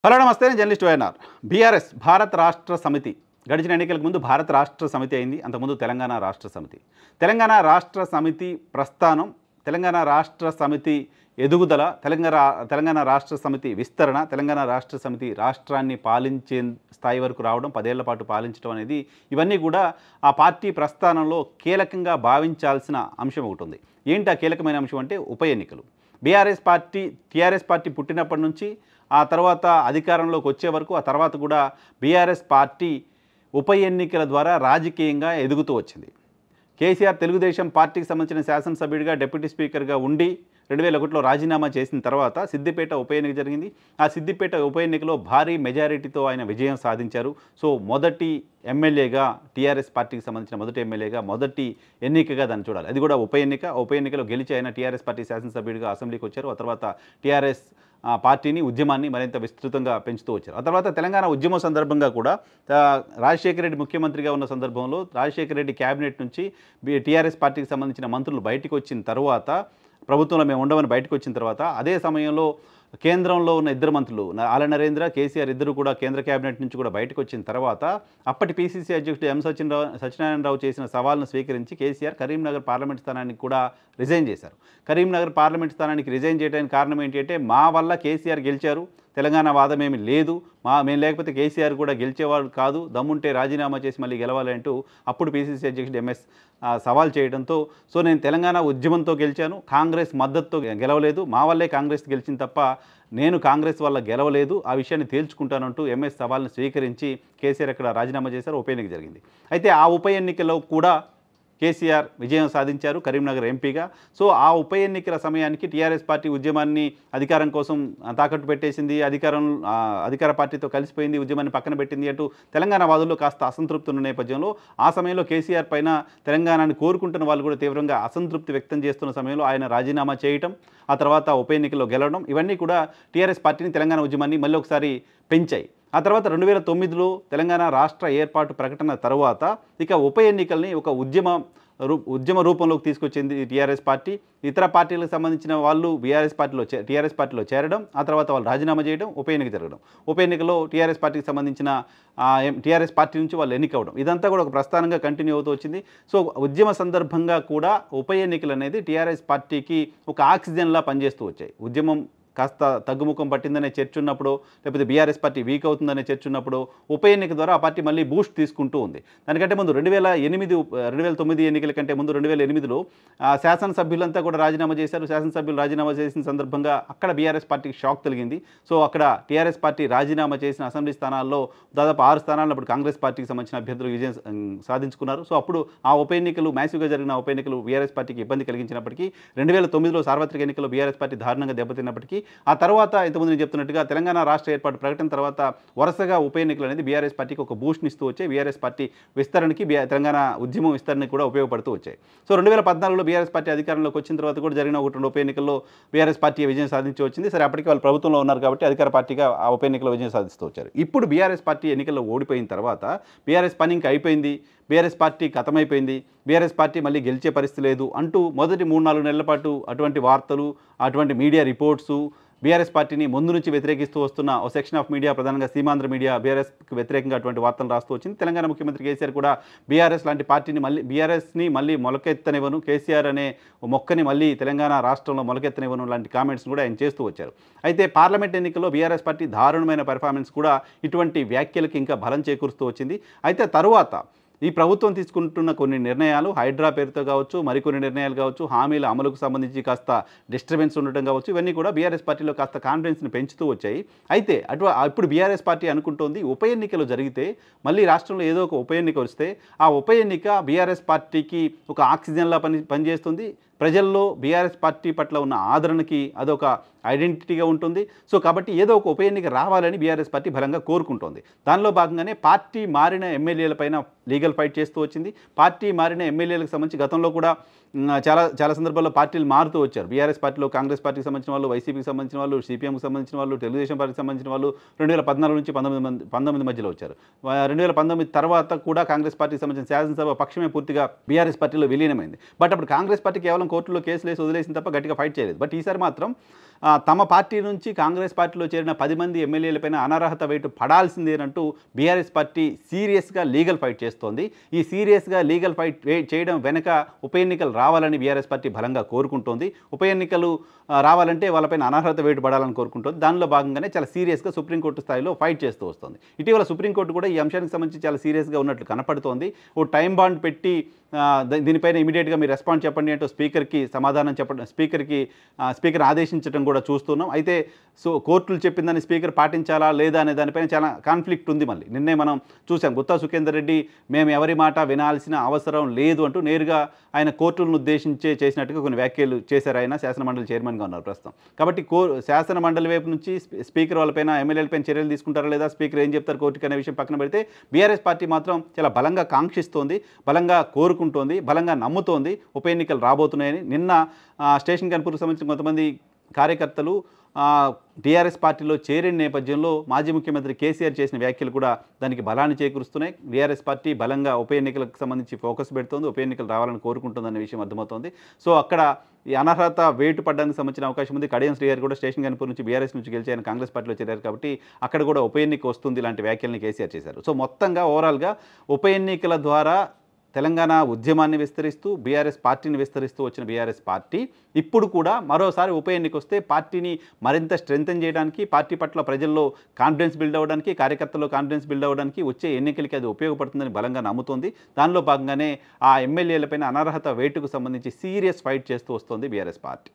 Hello నమస్తే, నేను journalist YNR. BRS భారత రాష్ట్ర సమితి గడిచిన ఎన్నికలకు ముందు భారత రాష్ట్ర సమితి అయింది. అంతకుముందు తెలంగాణ రాష్ట్ర సమితి. తెలంగాణ రాష్ట్ర సమితి ప్రస్థానం, తెలంగాణ రాష్ట్ర సమితి ఎదుగుదల, తెలంగాణ రాష్ట్ర సమితి విస్తరణ, తెలంగాణ రాష్ట్ర సమితి రాష్ట్రాన్ని పాలించే స్థాయి వరకు రావడం, 10 ఏళ్ల పాటు పాలించడం అనేది ఇవన్నీ కూడా ఆ పార్టీ ప్రస్థానంలో కీలకంగా భావించాల్సిన అంశం ఒకటి ఉంది. ఏంటి ఆ కీలకమైన అంశం అంటే ఉప ఎన్నికలు. టీఆర్ఎస్ పార్టీ పుట్టినప్పటి నుంచి ఆ తర్వాత అధికారంలోకి వచ్చే వరకు, ఆ తర్వాత కూడా బీఆర్ఎస్ పార్టీ ఉప ఎన్నికల ద్వారా రాజకీయంగా ఎదుగుతూ వచ్చింది. కేసీఆర్ తెలుగుదేశం పార్టీకి సంబంధించిన శాసనసభ్యుడిగా, డిప్యూటీ స్పీకర్గా ఉండి 2001లో రాజీనామా చేసిన తర్వాత సిద్దిపేట ఉప ఎన్నిక జరిగింది. ఆ సిద్దిపేట ఉప ఎన్నికలో భారీ మెజారిటీతో ఆయన విజయం సాధించారు. సో మొదటి ఎమ్మెల్యేగా, టీఆర్ఎస్ పార్టీకి సంబంధించిన మొదటి ఎమ్మెల్యేగా, మొదటి ఎన్నికగా దాన్ని చూడాలి. అది కూడా ఉప ఎన్నికలో గెలిచి ఆయన టీఆర్ఎస్ పార్టీ శాసనసభ్యుడిగా అసెంబ్లీకి వచ్చారు. ఆ తర్వాత టీఆర్ఎస్ పార్టీని, ఉద్యమాన్ని మరింత విస్తృతంగా పెంచుతూ వచ్చారు. ఆ తర్వాత తెలంగాణ ఉద్యమం సందర్భంగా కూడా రాజశేఖర రెడ్డి ముఖ్యమంత్రిగా ఉన్న సందర్భంలో రాజశేఖర రెడ్డి క్యాబినెట్ నుంచి టీఆర్ఎస్ పార్టీకి సంబంధించిన మంత్రులు బయటకు వచ్చిన తర్వాత, ప్రభుత్వంలో మేము ఉండమని బయటకు వచ్చిన తర్వాత, అదే సమయంలో కేంద్రంలో ఉన్న ఇద్దరు మంత్రులు ఆల నరేంద్ర, కేసీఆర్ ఇద్దరు కూడా కేంద్ర కేబినెట్ నుంచి కూడా బయటకు వచ్చిన తర్వాత అప్పటి పీసీసీ అధ్యక్షుడు సత్యనారాయణరావు చేసిన సవాల్ను స్వీకరించి కేసీఆర్ కరీంనగర్ పార్లమెంట్ స్థానానికి కూడా రిజైన్ చేశారు. కరీంనగర్ పార్లమెంట్ స్థానానికి రిజైన్ చేయడానికి కారణం ఏంటి అంటే, మా వల్ల కేసీఆర్ గెలిచారు, తెలంగాణ వాదమేమి లేదు, మేము లేకపోతే కేసీఆర్ కూడా గెలిచేవాడు కాదు, దమ్ముంటే రాజీనామా చేసి మళ్ళీ గెలవాలి అంటూ అప్పుడు పీసీసీ అధ్యక్షుడు ఎంఎస్ సవాల్ చేయడంతో, సో నేను తెలంగాణ ఉద్యమంతో గెలిచాను, కాంగ్రెస్ మద్దతుతో గెలవలేదు, మా వల్లే కాంగ్రెస్ గెలిచింది తప్ప నేను కాంగ్రెస్ వల్ల గెలవలేదు, ఆ విషయాన్ని తేల్చుకుంటానంటూ ఎంఎస్ సవాల్ని స్వీకరించి కేసీఆర్ అక్కడ రాజీనామా చేశారు. ఉప ఎన్నిక జరిగింది. అయితే ఆ ఉప ఎన్నికలో కూడా కేసీఆర్ విజయం సాధించారు కరీంనగర్ ఎంపీగా. సో ఆ ఉప ఎన్నికల సమయానికి టీఆర్ఎస్ పార్టీ ఉద్యమాన్ని అధికారం కోసం తాకట్టు పెట్టేసింది, అధికార పార్టీతో కలిసిపోయింది, ఉద్యమాన్ని పక్కన పెట్టింది అంటూ తెలంగాణ వాదుల్లో కాస్త అసంతృప్తి ఉన్న నేపథ్యంలో, ఆ సమయంలో కేసీఆర్ పైన తెలంగాణని కోరుకుంటున్న వాళ్ళు కూడా తీవ్రంగా అసంతృప్తి వ్యక్తం చేస్తున్న సమయంలో ఆయన రాజీనామా చేయటం, ఆ తర్వాత ఉప ఎన్నికల్లో గెలవడం, ఇవన్నీ కూడా టీఆర్ఎస్ పార్టీని, తెలంగాణ ఉద్యమాన్ని మళ్ళీ ఒకసారి పెంచాయి. ఆ తర్వాత 2009లో తెలంగాణ రాష్ట్ర ఏర్పాటు ప్రకటన తర్వాత ఇక ఉప ఎన్నికల్ని ఒక ఉద్యమ రూపంలోకి తీసుకొచ్చింది టీఆర్ఎస్ పార్టీ. ఇతర పార్టీలకు సంబంధించిన వాళ్ళు టీఆర్ఎస్ పార్టీలో చేరడం, ఆ తర్వాత వాళ్ళు రాజీనామా చేయడం, ఉప ఎన్నిక జరగడం, ఉప ఎన్నికలో టీఆర్ఎస్ పార్టీకి సంబంధించిన టీఆర్ఎస్ పార్టీ నుంచి వాళ్ళు ఎన్నికవడం, ఇదంతా కూడా ఒక ప్రస్థానంగా కంటిన్యూ అవుతూ వచ్చింది. సో ఉద్యమ సందర్భంగా కూడా ఉప ఎన్నికలు అనేది టీఆర్ఎస్ పార్టీకి ఒక ఆక్సిజన్లా పనిచేస్తూ వచ్చాయి. ఉద్యమం కాస్త తగ్గుముఖం పట్టిందనే చర్చ ఉన్నప్పుడు, లేకపోతే బీఆర్ఎస్ పార్టీ వీక్ అవుతుందనే చర్చ ఉన్నప్పుడు ఉప ఎన్నిక ద్వారా ఆ పార్టీ మళ్ళీ బూస్ట్ తీసుకుంటూ ఉంది. దానికంటే ముందు 2009 ఎన్నికల కంటే ముందు 2008లో శాసనసభ్యులంతా కూడా రాజీనామా చేశారు. శాసనసభ్యులు రాజీనామా చేసిన సందర్భంగా అక్కడ బీఆర్ఎస్ పార్టీకి షాక్ కలిగింది. సో అక్కడ టీఆర్ఎస్ పార్టీ రాజీనామా చేసిన అసెంబ్లీ స్థానాల్లో దాదాపు 6 స్థానాలను అప్పుడు కాంగ్రెస్ పార్టీకి సంబంధించిన అభ్యర్థులు విజయం సాధించుకున్నారు. సో అప్పుడు ఆ ఉప ఎన్నికలు, మ్యాసివ్గా జరిగిన ఉప ఎన్నికలు బీఆర్ఎస్ పార్టీకి ఇబ్బంది కలిగించినప్పటికీ, 2009లో సార్వత్రిక ఎన్నికల్లో బీఆర్ఎస్ పార్టీ దారుణంగా దెబ్బతిన్నప్పటికీ, ఆ తర్వాత ఇంతకుముందు నేను చెప్తున్నట్టుగా తెలంగాణ రాష్ట్ర ఏర్పాటు ప్రకటన తర్వాత వరుసగా ఉప ఎన్నికలు అనేది బీఆర్ఎస్ పార్టీకి ఒక బూస్ట్ని ఇస్తూ వచ్చాయి. బీఆర్ఎస్ పార్టీ విస్తరణకి, తెలంగాణ ఉద్యమం విస్తరణకి కూడా ఉపయోగపడుతూ వచ్చాయి. సో 2014లో బీఆర్ఎస్ పార్టీ అధికారంలోకి వచ్చిన తర్వాత కూడా జరిగిన 1-2 ఉప ఎన్నికల్లో బీఆర్ఎస్ పార్టీ విజయం సాధించి వచ్చింది. సరే, అప్పటికి వాళ్ళు ప్రభుత్వంలో ఉన్నారు కాబట్టి అధికార పార్టీగా ఆ ఉప ఎన్నికల్లో విజయం సాధిస్తూ వచ్చారు. ఇప్పుడు బీఆర్ఎస్ పార్టీ ఎన్నికల్లో ఓడిపోయిన తర్వాత బీఆర్ఎస్ పని ఇంకా అయిపోయింది, బీఆర్ఎస్ పార్టీ ఖతమైపోయింది, బీఆర్ఎస్ పార్టీ మళ్ళీ గెలిచే పరిస్థితి లేదు అంటూ మొదటి 3-4 నెలల పాటు అటువంటి వార్తలు, అటువంటి మీడియా రిపోర్ట్సు, బీఆర్ఎస్ పార్టీని ముందు నుంచి వ్యతిరేకిస్తూ వస్తున్న ఓ సెక్షన్ ఆఫ్ మీడియా, ప్రధానంగా సీమాంధ్ర మీడియా బీఆర్ఎస్కి వ్యతిరేకంగా అటువంటి వార్తలు రాస్తూ వచ్చింది. తెలంగాణ ముఖ్యమంత్రి కేసీఆర్ కూడా బీఆర్ఎస్ లాంటి పార్టీని బీఆర్ఎస్ని మళ్ళీ మొలకెత్తనివ్వను, కేసీఆర్ అనే మొక్కని మళ్ళీ తెలంగాణ రాష్ట్రంలో మొలకెత్తనివ్వను లాంటి కామెంట్స్ కూడా ఆయన చేస్తూ వచ్చారు. అయితే పార్లమెంట్ ఎన్నికల్లో బీఆర్ఎస్ పార్టీ దారుణమైన పెర్ఫార్మెన్స్ కూడా ఇటువంటి వ్యాఖ్యలకి ఇంకా బలం చేకూరుస్తూ వచ్చింది. అయితే తరువాత ఈ ప్రభుత్వం తీసుకుంటున్న కొన్ని నిర్ణయాలు, హైడ్రా పేరుతో కావచ్చు, మరికొన్ని నిర్ణయాలు కావచ్చు, హామీల అమలుకు సంబంధించి కాస్త డిస్టర్బెన్స్ ఉండటం కావచ్చు, ఇవన్నీ కూడా బీఆర్ఎస్ పార్టీలో కాస్త కాన్ఫిడెన్స్ని పెంచుతూ వచ్చాయి. అయితే ఇప్పుడు బీఆర్ఎస్ పార్టీ అనుకుంటోంది, ఉప ఎన్నికలు జరిగితే, మళ్ళీ రాష్ట్రంలో ఏదో ఒక ఉప ఎన్నిక వస్తే ఆ ఉప ఎన్నిక బీఆర్ఎస్ పార్టీకి ఒక ఆక్సిజన్లా పనిచేస్తుంది. ప్రజల్లో బీఆర్ఎస్ పార్టీ పట్ల ఉన్న ఆదరణకి అదొక ఐడెంటిటీగా ఉంటుంది. సో కాబట్టి ఏదో ఒక ఉప ఎన్నిక రావాలని బీఆర్ఎస్ పార్టీ బలంగా కోరుకుంటోంది. దానిలో భాగంగానే పార్టీ మారిన ఎమ్మెల్యేలపైన లీగల్ ఫైట్ చేస్తూ వచ్చింది. పార్టీ మారిన ఎమ్మెల్యేలకు సంబంధించి గతంలో కూడా చాలా సందర్భాల్లో పార్టీలు మారుతూ వచ్చారు. బీఆర్ఎస్ పార్టీలో కాంగ్రెస్ పార్టీకి సంబంధించిన వాళ్ళు, వైసీపీకి సంబంధించిన వాళ్ళు, సిపిఎంకి సంబంధించిన వాళ్ళు, తెలుగుదేశం పార్టీకి సంబంధించిన వాళ్ళు 2014 నుంచి 19 మధ్యలో వచ్చారు. 2019 తర్వాత కూడా కాంగ్రెస్ పార్టీకి సంబంధించిన శాసనసభ పక్షమే పూర్తిగా బీఆర్ఎస్ పార్టీలో విలీనమైంది. బట్ అప్పుడు కాంగ్రెస్ పార్టీ కేవలం కోర్టులో కేసులు వేసి వదిలేసిన తప్ప గట్టిగా ఫైట్ చేయలేదు. బట్ ఈసారి మాత్రం తమ పార్టీ నుంచి కాంగ్రెస్ పార్టీలో చేరిన 10 మంది ఎమ్మెల్యేలపైన అనర్హత వేటు పడాల్సిందేనంటూ బీఆర్ఎస్ పార్టీ సీరియస్గా లీగల్ ఫైట్ చేస్తోంది. ఈ సీరియస్గా లీగల్ ఫైట్ చేయడం వెనక ఉప ఎన్నికలు రావాలని బీఆర్ఎస్ పార్టీ బలంగా కోరుకుంటోంది. ఉప ఎన్నికలు రావాలంటే వాళ్ళపైన అనర్హత వేటు పడాలని కోరుకుంటుంది. దానిలో భాగంగానే చాలా సీరియస్గా సుప్రీంకోర్టు స్థాయిలో ఫైట్ చేస్తూ వస్తుంది. ఇటీవల సుప్రీంకోర్టు కూడా ఈ అంశానికి సంబంధించి చాలా సీరియస్గా ఉన్నట్లు కనపడుతోంది. ఓ టైం బాండ్ పెట్టి దీనిపైన ఇమీడియట్గా మీరు రెస్పాండ్ చెప్పండి అంటూ స్పీకర్కి సమాధానం చెప్పడం, స్పీకర్ ఆదేశించడం కూడా చూస్తున్నాం. అయితే కోర్టులు చెప్పిందని స్పీకర్ పాటించాలా లేదా అనే దానిపైన చాలా కాన్ఫ్లిక్ట్ ఉంది. మళ్ళీ నిన్నే మనం చూసాం, గుత్తా సుఖేందర్ రెడ్డి మేము ఎవరి మాట వినాల్సిన అవసరం లేదు అంటూ నేరుగా ఆయన కోర్టులను ఉద్దేశించే చేసినట్టుగా కొన్ని వ్యాఖ్యలు చేశారు. ఆయన శాసనమండలి చైర్మన్గా ఉన్నారు ప్రస్తుతం. కాబట్టి శాసనమండలి వైపు నుంచి స్పీకర్ వాళ్ళపైన ఎమ్మెల్యేలపైన చర్యలు తీసుకుంటారా లేదా, స్పీకర్ ఏం చెప్తారు కోర్టుకి అనే విషయం పక్కన పెడితే బీఆర్ఎస్ పార్టీ మాత్రం చాలా బలంగా కాంక్షిస్తోంది, బలంగా కోరుకుంటోంది, బలంగా నమ్ముతోంది ఉప ఎన్నికలు రాబోతున్నాయని. నిన్న స్టేషన్ కన్పూర్కి సంబంధించిన కొంతమంది కార్యకర్తలు టీఆర్ఎస్ పార్టీలో చేరిన నేపథ్యంలో మాజీ ముఖ్యమంత్రి కేసీఆర్ చేసిన వ్యాఖ్యలు కూడా దానికి బలాన్ని చేకూరుస్తున్నాయి. టీఆర్ఎస్ పార్టీ బలంగా ఉప ఎన్నికలకు సంబంధించి ఫోకస్ పెడుతోంది, ఉప ఎన్నికలు రావాలని కోరుకుంటుందనే విషయం అర్థమవుతోంది. సో అక్కడ ఈ అనర్హత వేటు పడడానికి సంబంధించిన అవకాశం ఉంది. కడియం శ్రీహరి కూడా స్టేషన్ కన్పూర్ నుంచి బీఆర్ఎస్ నుంచి గెలిచి ఆయన కాంగ్రెస్ పార్టీలో చేరారు కాబట్టి అక్కడ కూడా ఉప ఎన్నిక వస్తుంది ఇలాంటి వ్యాఖ్యల్ని కేసీఆర్ చేశారు. సో మొత్తంగా ఓవరాల్గా ఉప ఎన్నికల ద్వారా తెలంగాణ ఉద్యమాన్ని విస్తరిస్తూ బీఆర్ఎస్ పార్టీని విస్తరిస్తూ వచ్చిన బీఆర్ఎస్ పార్టీ ఇప్పుడు కూడా మరోసారి ఉప ఎన్నిక వస్తే పార్టీని మరింత స్ట్రెంథెన్ చేయడానికి, పార్టీ పట్ల ప్రజల్లో కాన్ఫిడెన్స్ బిల్డ్ అవ్వడానికి, కార్యకర్తల్లో కాన్ఫిడెన్స్ బిల్డ్ అవ్వడానికి వచ్చే ఎన్నికలకి అది ఉపయోగపడుతుందని బలంగా నమ్ముతోంది. దానిలో భాగంగానే ఆ ఎమ్మెల్యేలపైన అనర్హత వేటుకు సంబంధించి సీరియస్ ఫైట్ చేస్తూ వస్తోంది బీఆర్ఎస్ పార్టీ.